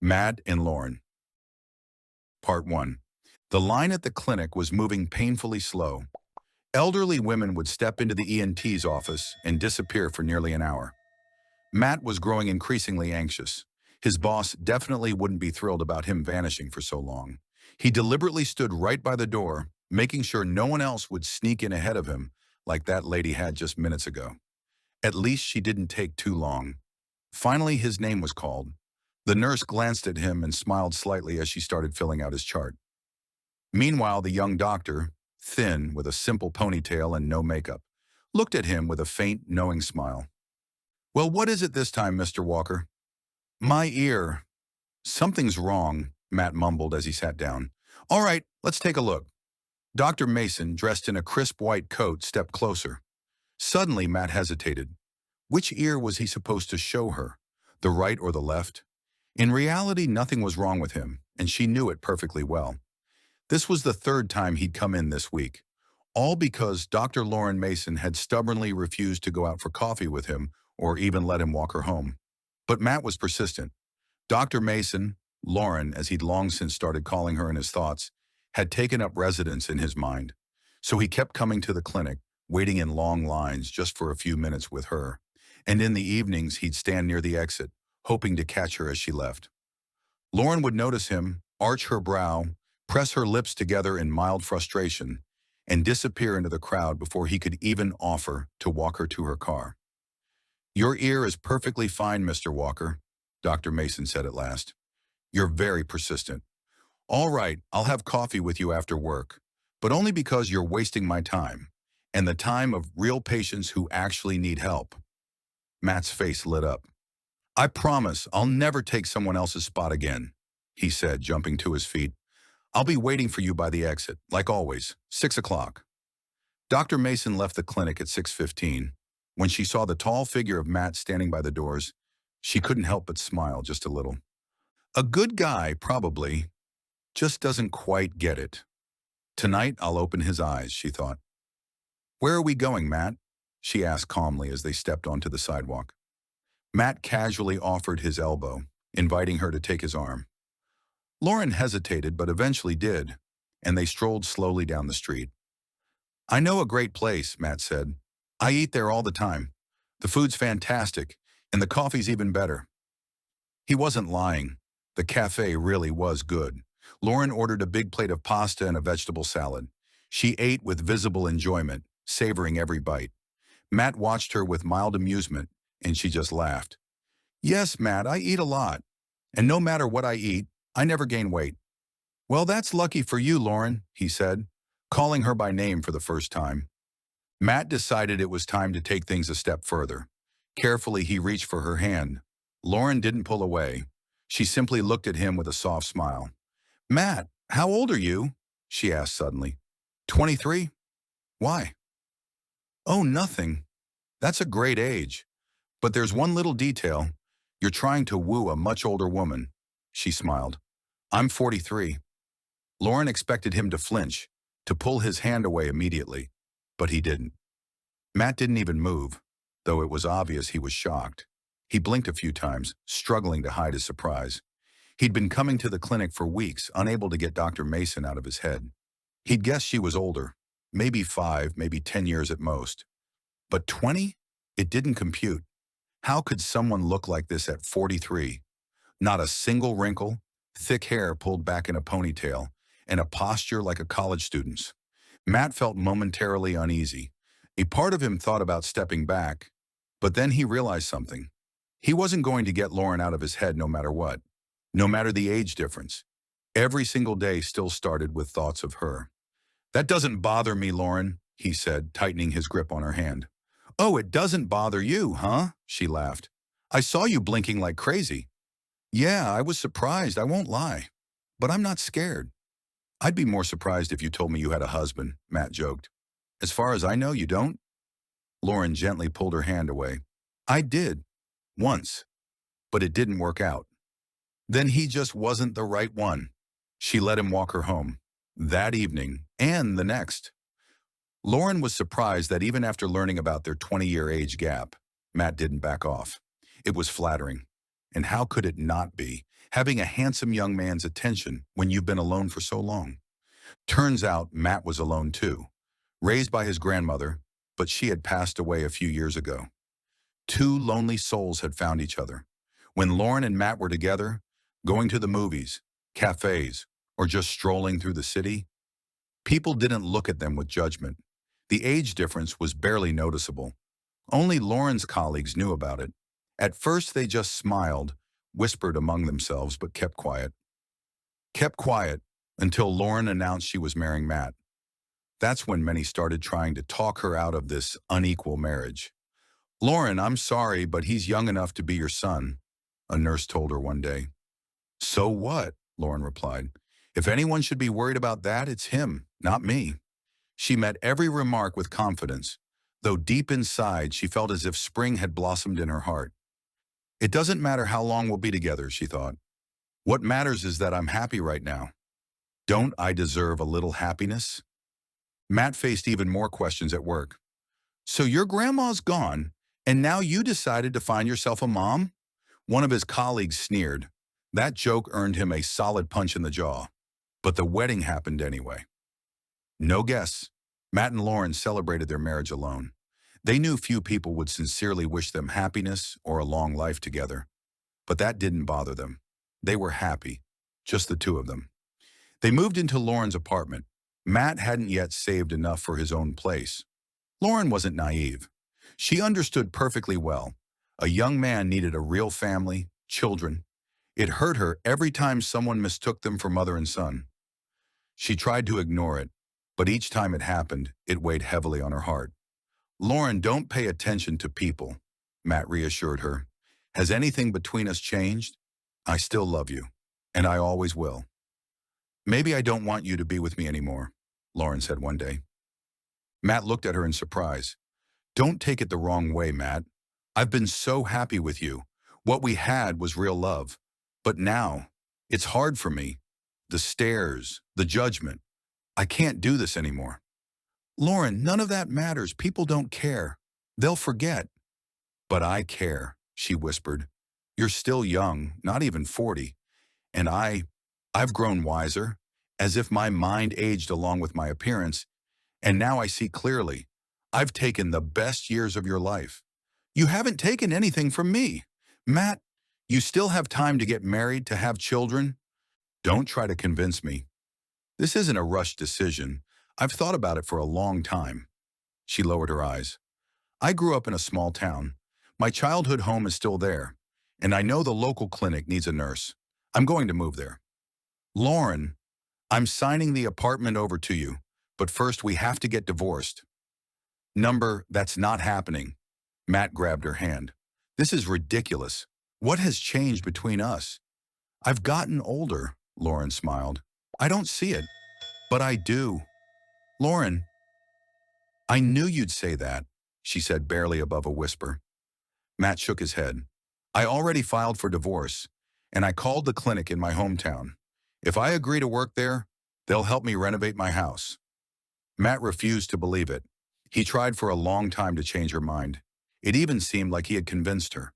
Matt and Lauren. Part 1. The line at the clinic was moving painfully slow. Elderly women would step into the ENT's office and disappear for nearly an hour. Matt was growing increasingly anxious. His boss definitely wouldn't be thrilled about him vanishing for so long. He deliberately stood right by the door, making sure no one else would sneak in ahead of him like that lady had just minutes ago. At least she didn't take too long. Finally, his name was called. The nurse glanced at him and smiled slightly as she started filling out his chart. Meanwhile, the young doctor, thin, with a simple ponytail and no makeup, looked at him with a faint, knowing smile. "Well, what is it this time, Mr. Walker?" "My ear." "Something's wrong," Matt mumbled as he sat down. "All right, let's take a look." Dr. Mason, dressed in a crisp white coat, stepped closer. Suddenly, Matt hesitated. Which ear was he supposed to show her? The right or the left? In reality, nothing was wrong with him, and she knew it perfectly well. This was the third time he'd come in this week, all because Dr. Lauren Mason had stubbornly refused to go out for coffee with him or even let him walk her home. But Matt was persistent. Dr. Mason, Lauren, as he'd long since started calling her in his thoughts, had taken up residence in his mind. So he kept coming to the clinic, waiting in long lines just for a few minutes with her. And in the evenings, he'd stand near the exit, hoping to catch her as she left. Lauren would notice him, arch her brow, press her lips together in mild frustration, and disappear into the crowd before he could even offer to walk her to her car. "Your ear is perfectly fine, Mr. Walker," Dr. Mason said at last. "You're very persistent. All right, I'll have coffee with you after work, but only because you're wasting my time, and the time of real patients who actually need help." Matt's face lit up. "I promise I'll never take someone else's spot again," he said, jumping to his feet. "I'll be waiting for you by the exit, like always, 6 o'clock. Dr. Mason left the clinic at 6:15. When she saw the tall figure of Matt standing by the doors, she couldn't help but smile just a little. A good guy, probably, just doesn't quite get it. Tonight I'll open his eyes, she thought. "Where are we going, Matt?" she asked calmly as they stepped onto the sidewalk. Matt casually offered his elbow, inviting her to take his arm. Lauren hesitated but eventually did, and they strolled slowly down the street. "I know a great place," Matt said. "I eat there all the time. The food's fantastic, and the coffee's even better." He wasn't lying. The cafe really was good. Lauren ordered a big plate of pasta and a vegetable salad. She ate with visible enjoyment, savoring every bite. Matt watched her with mild amusement, and she just laughed. "Yes, Matt, I eat a lot. And no matter what I eat, I never gain weight." "Well, that's lucky for you, Lauren," he said, calling her by name for the first time. Matt decided it was time to take things a step further. Carefully, he reached for her hand. Lauren didn't pull away. She simply looked at him with a soft smile. "Matt, how old are you?" she asked suddenly. 23. "Why?" "Oh, nothing. That's a great age. But there's one little detail. You're trying to woo a much older woman." She smiled. "I'm 43. Lauren expected him to flinch, to pull his hand away immediately, but he didn't. Matt didn't even move, though it was obvious he was shocked. He blinked a few times, struggling to hide his surprise. He'd been coming to the clinic for weeks, unable to get Dr. Mason out of his head. He'd guessed she was older, maybe 5, maybe 10 years at most. But 20? It didn't compute. How could someone look like this at 43? Not a single wrinkle, thick hair pulled back in a ponytail, and a posture like a college student's. Matt felt momentarily uneasy. A part of him thought about stepping back, but then he realized something. He wasn't going to get Lauren out of his head no matter what, no matter the age difference. Every single day still started with thoughts of her. "That doesn't bother me, Lauren," he said, tightening his grip on her hand. "Oh, it doesn't bother you, huh?" she laughed. "I saw you blinking like crazy." "Yeah, I was surprised, I won't lie. But I'm not scared." "I'd be more surprised if you told me you had a husband," Matt joked. "As far as I know, you don't?" Lauren gently pulled her hand away. "I did. Once. But it didn't work out." "Then he just wasn't the right one." She let him walk her home. That evening, and the next. Lauren was surprised that even after learning about their 20-year age gap, Matt didn't back off. It was flattering. And how could it not be? having a handsome young man's attention when you've been alone for so long. Turns out Matt was alone too, raised by his grandmother, but she had passed away a few years ago. Two lonely souls had found each other. When Lauren and Matt were together, going to the movies, cafes, or just strolling through the city, people didn't look at them with judgment. The age difference was barely noticeable. Only Lauren's colleagues knew about it. At first they just smiled, whispered among themselves, but kept quiet. Kept quiet until Lauren announced she was marrying Matt. That's when many started trying to talk her out of this unequal marriage. "Lauren, I'm sorry, but he's young enough to be your son," a nurse told her one day. "So what?" Lauren replied. "If anyone should be worried about that, it's him, not me." She met every remark with confidence, though deep inside she felt as if spring had blossomed in her heart. "It doesn't matter how long we'll be together," she thought. "What matters is that I'm happy right now. Don't I deserve a little happiness?" Matt faced even more questions at work. "So your grandma's gone, and now you decided to find yourself a mom?" One of his colleagues sneered. That joke earned him a solid punch in the jaw. But the wedding happened anyway. No guests. Matt and Lauren celebrated their marriage alone. They knew few people would sincerely wish them happiness or a long life together. But that didn't bother them. They were happy, just the two of them. They moved into Lauren's apartment. Matt hadn't yet saved enough for his own place. Lauren wasn't naive. She understood perfectly well. A young man needed a real family, children. It hurt her every time someone mistook them for mother and son. She tried to ignore it, but each time it happened, it weighed heavily on her heart. "Lauren, don't pay attention to people," Matt reassured her. "Has anything between us changed? I still love you, and I always will." "Maybe I don't want you to be with me anymore," Lauren said one day. Matt looked at her in surprise. "Don't take it the wrong way, Matt. I've been so happy with you. What we had was real love. But now, it's hard for me. The stares, the judgment. I can't do this anymore." "Lauren, none of that matters. People don't care. They'll forget." "But I care," she whispered. "You're still young, not even 40. And I've grown wiser, as if my mind aged along with my appearance. And now I see clearly. I've taken the best years of your life. You haven't taken anything from me. Matt, you still have time to get married, to have children. Don't try to convince me. This isn't a rushed decision. I've thought about it for a long time." She lowered her eyes. "I grew up in a small town. My childhood home is still there. And I know the local clinic needs a nurse. I'm going to move there." "Lauren, I'm signing the apartment over to you, but first we have to get divorced." That's not happening." Matt grabbed her hand. "This is ridiculous. What has changed between us?" "I've gotten older," Lauren smiled. "I don't see it, but I do." "Lauren, I knew you'd say that," she said barely above a whisper. Matt shook his head. "I already filed for divorce, and I called the clinic in my hometown. If I agree to work there, they'll help me renovate my house." Matt refused to believe it. He tried for a long time to change her mind. It even seemed like he had convinced her.